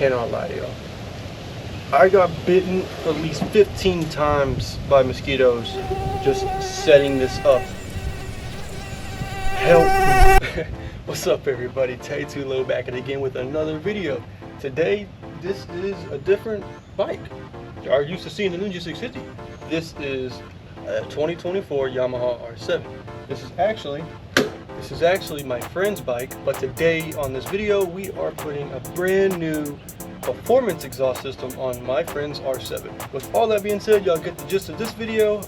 cannot lie to y'all. I got bitten at least 15 times by mosquitoes just setting this up. Help me. What's up everybody, Tay2Low back at again with another video. Today, this is a different bike. Y'all are used to seeing the Ninja 650. This is a 2024 Yamaha R7. This is actually my friend's bike, but today on this video, we are putting a brand new performance exhaust system on my friend's R7. With all that being said, y'all get the gist of this video.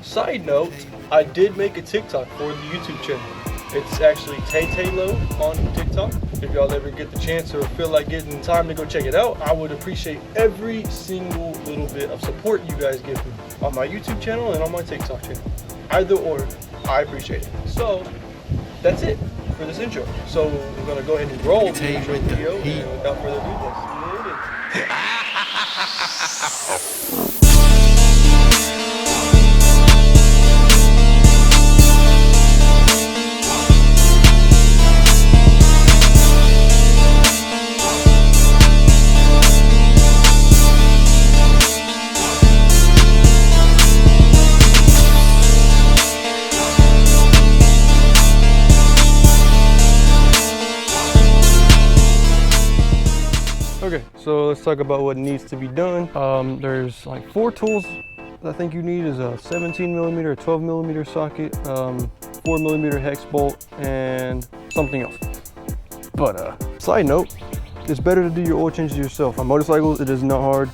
Side note, I did make a TikTok for the YouTube channel. It's actually Tay2Low on TikTok. If y'all ever get the chance or feel like getting time to go check it out, I would appreciate every single little bit of support you guys give me on my YouTube channel and on my TikTok channel. Either or, I appreciate it. So that's it for this intro. So we're gonna go ahead and roll the intro video, and without further ado, let's get it. Okay, so let's talk about what needs to be done. There's like 4 tools I think you need. Is a 17mm, a 12mm socket, 4mm hex bolt, and something else. But side note, it's better to do your oil changes yourself. On motorcycles, it is not hard.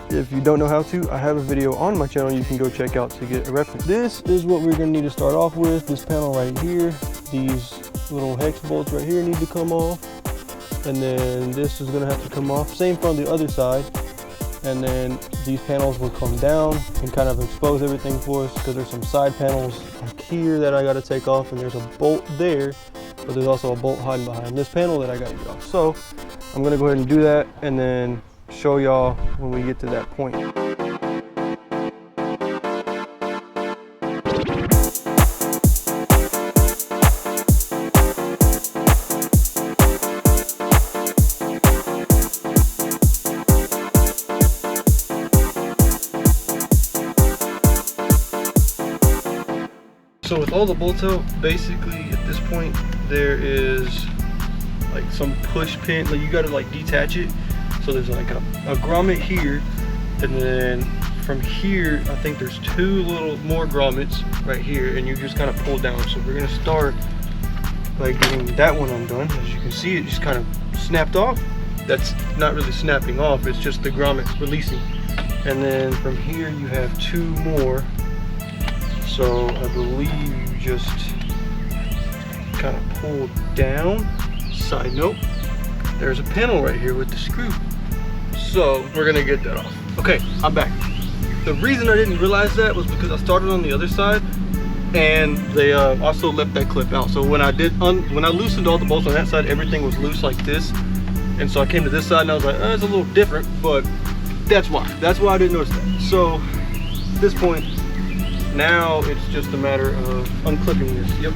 If you don't know how to, I have a video on my channel you can go check out to get a reference. This is what we're gonna need to start off with. This panel right here, these little hex bolts right here need to come off. And then this is gonna have to come off. Same from the other side. And then these panels will come down and kind of expose everything for us, because there's some side panels like here that I gotta take off, and there's a bolt there, but there's also a bolt hiding behind this panel that I gotta get off. So I'm gonna go ahead and do that and then show y'all when we get to that point. So with all the bolts out, basically at this point there is like some push pin, like you gotta like detach it. So there's like a grommet here, and then from here I think there's 2 little more grommets right here, and you just kind of pull down. So we're gonna start by getting that one undone. As you can see, it just kind of snapped off. That's not really snapping off, it's just the grommet releasing. And then from here you have 2 more. So I believe you just kind of pull down. Side note, there's a panel right here with the screw. So we're gonna get that off. Okay, I'm back. The reason I didn't realize that was because I started on the other side, and they also left that clip out. So when I loosened all the bolts on that side, everything was loose like this. And so I came to this side and I was like, it's a little different, but that's why. That's why I didn't notice that. So at this point, now it's just a matter of unclipping this. Yep.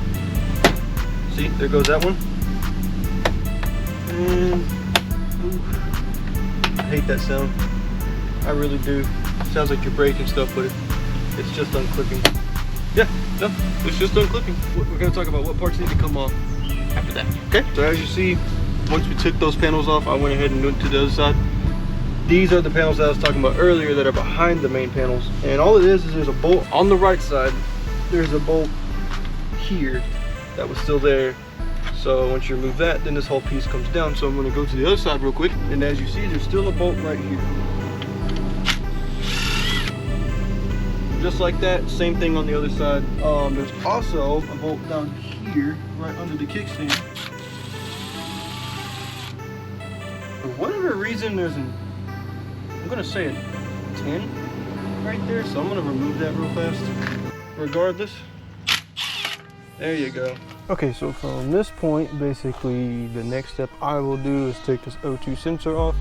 See, there goes that one. And I hate that sound. I really do. Sounds like you're breaking stuff, but it's just unclipping. Yeah, no, it's just unclipping. We're gonna talk about what parts need to come off after that. Okay, so as you see, once we took those panels off, I went ahead and went to the other side. These are the panels that I was talking about earlier that are behind the main panels. And all it is there's a bolt on the right side. There's a bolt here that was still there. So once you remove that, then this whole piece comes down. So I'm gonna go to the other side real quick. And as you see, there's still a bolt right here. Just like that, same thing on the other side. There's also a bolt down here, right under the kickstand. For whatever reason, there's I'm gonna say a 10 right there, so I'm gonna remove that real fast. Regardless, there you go. Okay, so from this point, basically the next step I will do is take this O2 sensor off.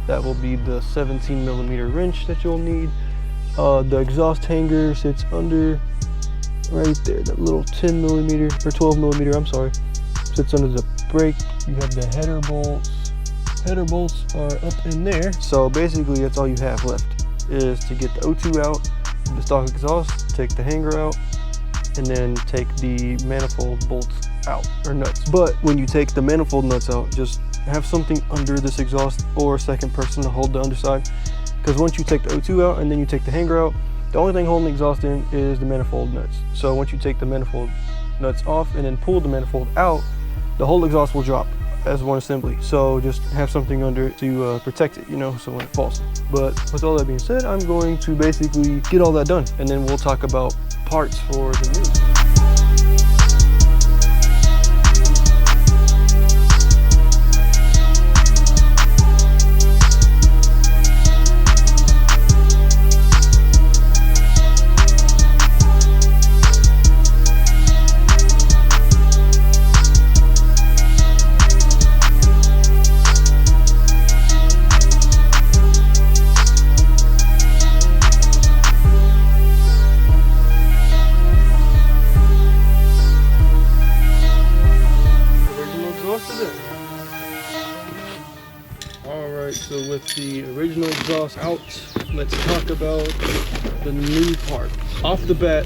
That will be the 17mm wrench that you'll need. The exhaust hanger sits under right there, that little 10mm or 12mm, I'm sorry, sits under the brake. You have the header bolts header bolts are up in there. So basically that's all you have left is to get the O2 out, the stock exhaust, take the hanger out, and then take the manifold bolts out, or nuts. But when you take the manifold nuts out, just have something under this exhaust or a second person to hold the underside, because once you take the O2 out and then you take the hanger out, the only thing holding the exhaust in is the manifold nuts. So once you take the manifold nuts off and then pull the manifold out, the whole exhaust will drop as one assembly. So just have something under it to protect it, you know, so when it falls. But with all that being said, I'm going to basically get all that done, and then we'll talk about parts for the new. Alright, so with the original exhaust out, let's talk about the new part. Off the bat,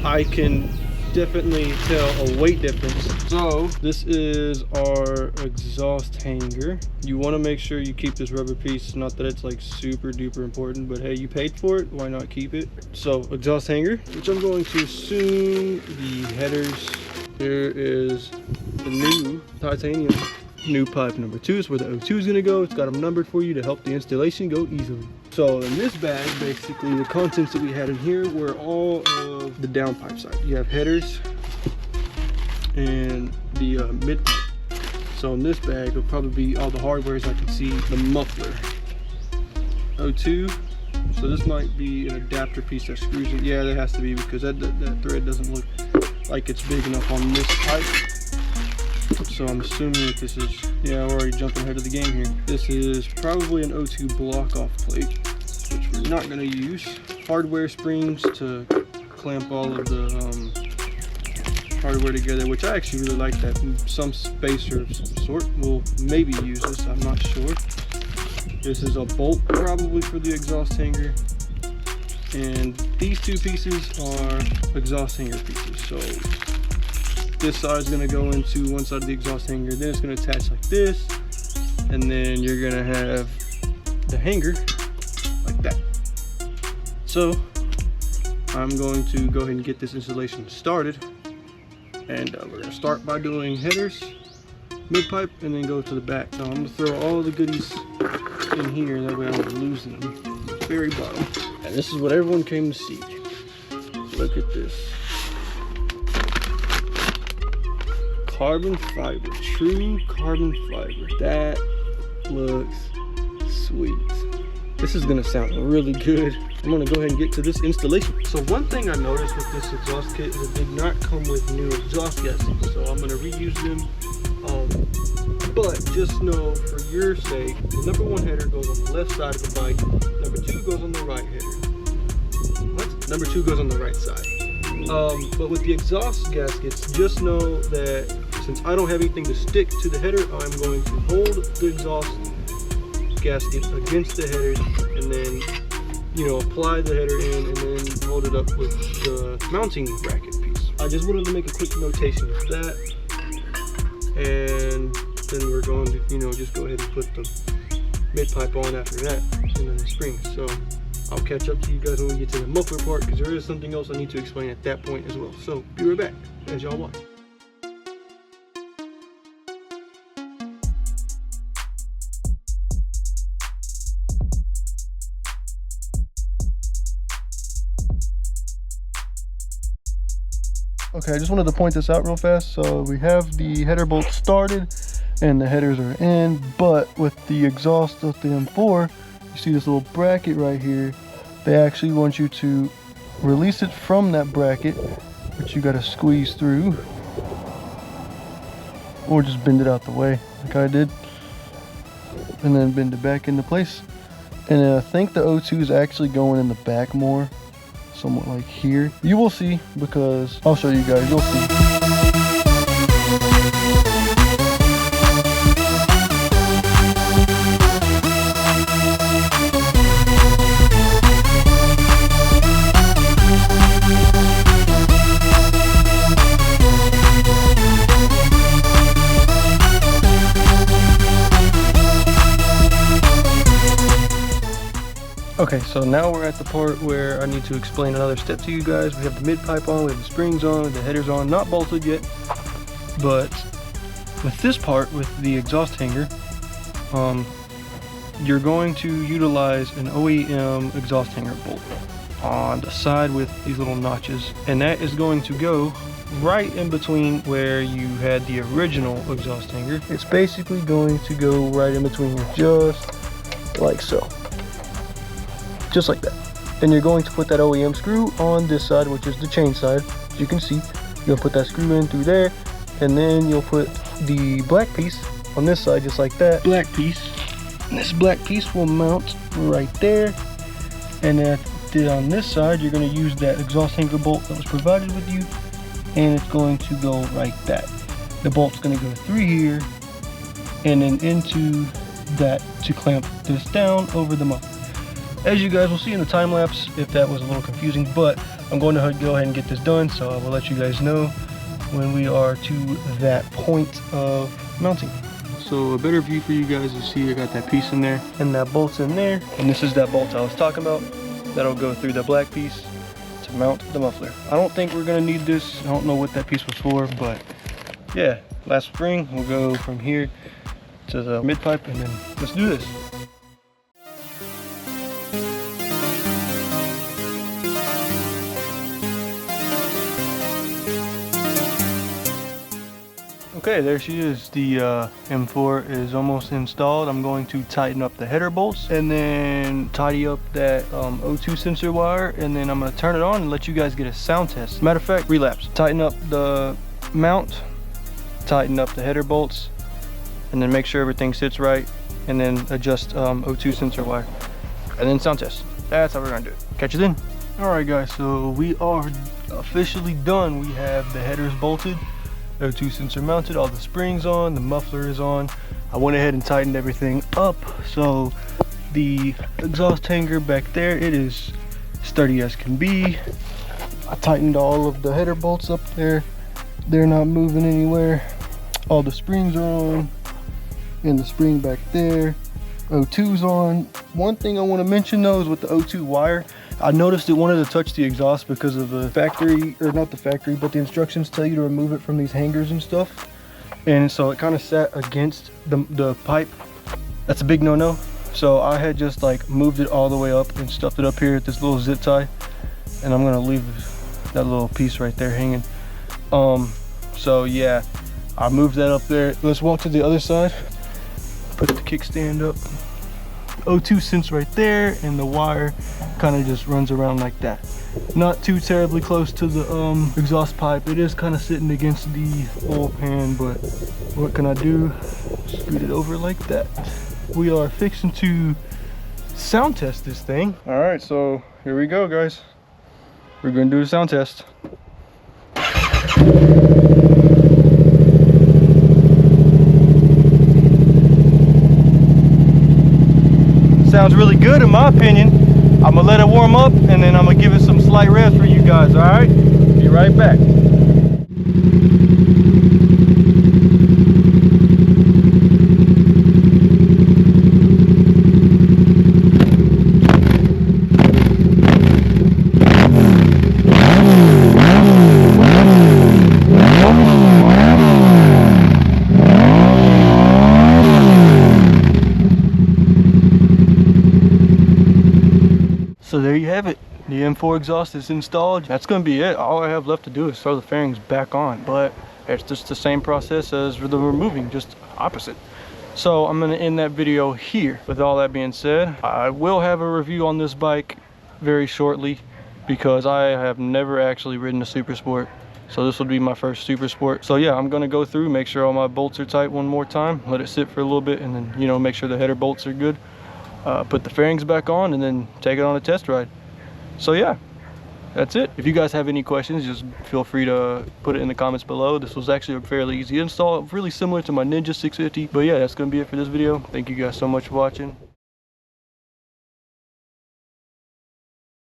I can definitely tell a weight difference. So this is our exhaust hanger. You want to make sure you keep this rubber piece. Not that it's like super duper important, but hey, you paid for it, why not keep it? So exhaust hanger, which I'm going to assume the headers. Here is the new titanium. New pipe number 2 is where the O2 is going to go. It's got them numbered for you to help the installation go easily. So in this bag, basically the contents that we had in here were all of the downpipe side. You have headers and the mid pipe. So in this bag will probably be all the hardware, as I can see, the muffler, O2. So this might be an adapter piece that screws it. Yeah, that has to be, because that thread doesn't look like it's big enough on this pipe. So I'm assuming that this is, yeah, we're already jumping ahead of the game here. This is probably an O2 block-off plate, which we're not going to use. Hardware springs to clamp all of the hardware together, which I actually really like that. Some spacer of some sort. We'll maybe use this, I'm not sure. This is a bolt probably for the exhaust hanger. And these two pieces are exhaust hanger pieces. So this side is going to go into one side of the exhaust hanger, then it's going to attach like this, and then you're going to have the hanger like that. So I'm going to go ahead and get this installation started, and we're going to start by doing headers, mid pipe, and then go to the back. So I'm going to throw all the goodies in here, that way I'm not losing them at the very bottom. And this is what everyone came to see. Look at this. Carbon fiber, true carbon fiber. That looks sweet. This is gonna sound really good. I'm gonna go ahead and get to this installation. So one thing I noticed with this exhaust kit is it did not come with new exhaust gaskets. So I'm gonna reuse them. But just know, for your sake, the number 1 header goes on the left side of the bike. Number 2 goes on the right header. What? Number 2 goes on the right side. But with the exhaust gaskets, just know that since I don't have anything to stick to the header, I'm going to hold the exhaust gasket against the header and then, you know, apply the header in and then hold it up with the mounting bracket piece. I just wanted to make a quick notation of that, and then we're going to, you know, just go ahead and put the mid pipe on after that, and then the springs. So I'll catch up to you guys when we get to the muffler part, because there is something else I need to explain at that point as well. So be right back as y'all watch. Okay, I just wanted to point this out real fast. So we have the header bolts started and the headers are in, but with the exhaust of the M4, you see this little bracket right here. They actually want you to release it from that bracket, which you gotta squeeze through, or just bend it out the way like I did, and then bend it back into place. And I think the O2 is actually going in the back more, somewhat like here. You will see, because I'll show you guys, you'll see. Okay, so now we're at the part where I need to explain another step to you guys. We have the mid pipe on, we have the springs on, the headers on, not bolted yet. But with this part, with the exhaust hanger, you're going to utilize an OEM exhaust hanger bolt on the side with these little notches. And that is going to go right in between where you had the original exhaust hanger. It's basically going to go right in between here, just like so. Just like that. Then you're going to put that OEM screw on this side, which is the chain side. As you can see, you'll put that screw in through there, and then you'll put the black piece on this side, just like that. Black piece. And this black piece will mount right there. And then on this side, you're going to use that exhaust hanger bolt that was provided with you, and it's going to go right that. The bolt's going to go through here and then into that to clamp this down over the muffler. As you guys will see in the time lapse, if that was a little confusing, but I'm going to go ahead and get this done, so I will let you guys know when we are to that point of mounting. So a better view for you guys to see, I got that piece in there and that bolt's in there, and this is that bolt I was talking about. That'll go through the black piece to mount the muffler. I don't think we're gonna need this. I don't know what that piece was for, but yeah, last spring we'll go from here to the mid pipe, and then let's do this. Okay, there she is. The M4 is almost installed. I'm going to tighten up the header bolts and then tidy up that O2 sensor wire, and then I'm going to turn it on and let you guys get a sound test. Matter of fact, relapse. Tighten up the mount, tighten up the header bolts, and then make sure everything sits right, and then adjust O2 sensor wire, and then sound test. That's how we're going to do it. Catch you then. Alright guys, so we are officially done. We have the headers bolted, O2 sensor mounted, all the springs on, the muffler is on. I went ahead and tightened everything up. So the exhaust hanger back there, it is sturdy as can be. I tightened all of the header bolts up there. They're not moving anywhere. All the springs are on, and the spring back there. O2's on. One thing I want to mention though is with the O2 wire, I noticed it wanted to touch the exhaust because of the factory, or not the factory, but the instructions tell you to remove it from these hangers and stuff. And so it kind of sat against the pipe. That's a big no-no. So I had just like moved it all the way up and stuffed it up here at this little zip tie. And I'm gonna leave that little piece right there hanging. So yeah, I moved that up there. Let's walk to the other side. Put the kickstand up. O2 sense right there, and the wire kind of just runs around like that. Not too terribly close to the exhaust pipe. It is kind of sitting against the oil pan, but what can I do? Scoot it over like that. We are fixing to sound test this thing. All right, so here we go, guys. We're gonna do a sound test. Sounds really good in my opinion. I'm gonna let it warm up, and then I'm gonna give it some slight revs for you guys. All right, be right back. So there you have it. The M4 exhaust is installed. That's going to be it. All I have left to do is throw the fairings back on, but it's just the same process as the removing, just opposite. So I'm going to end that video here. With all that being said, I will have a review on this bike very shortly, because I have never actually ridden a Super Sport. So this will be my first Super Sport. So yeah, I'm going to go through, make sure all my bolts are tight one more time, let it sit for a little bit, and then, you know, make sure the header bolts are good. Put the fairings back on, and then take it on a test ride. So yeah, that's it. If you guys have any questions, just feel free to put it in the comments below. This was actually a fairly easy install, really similar to my Ninja 650. But yeah, that's gonna be it for this video. Thank you guys so much for watching.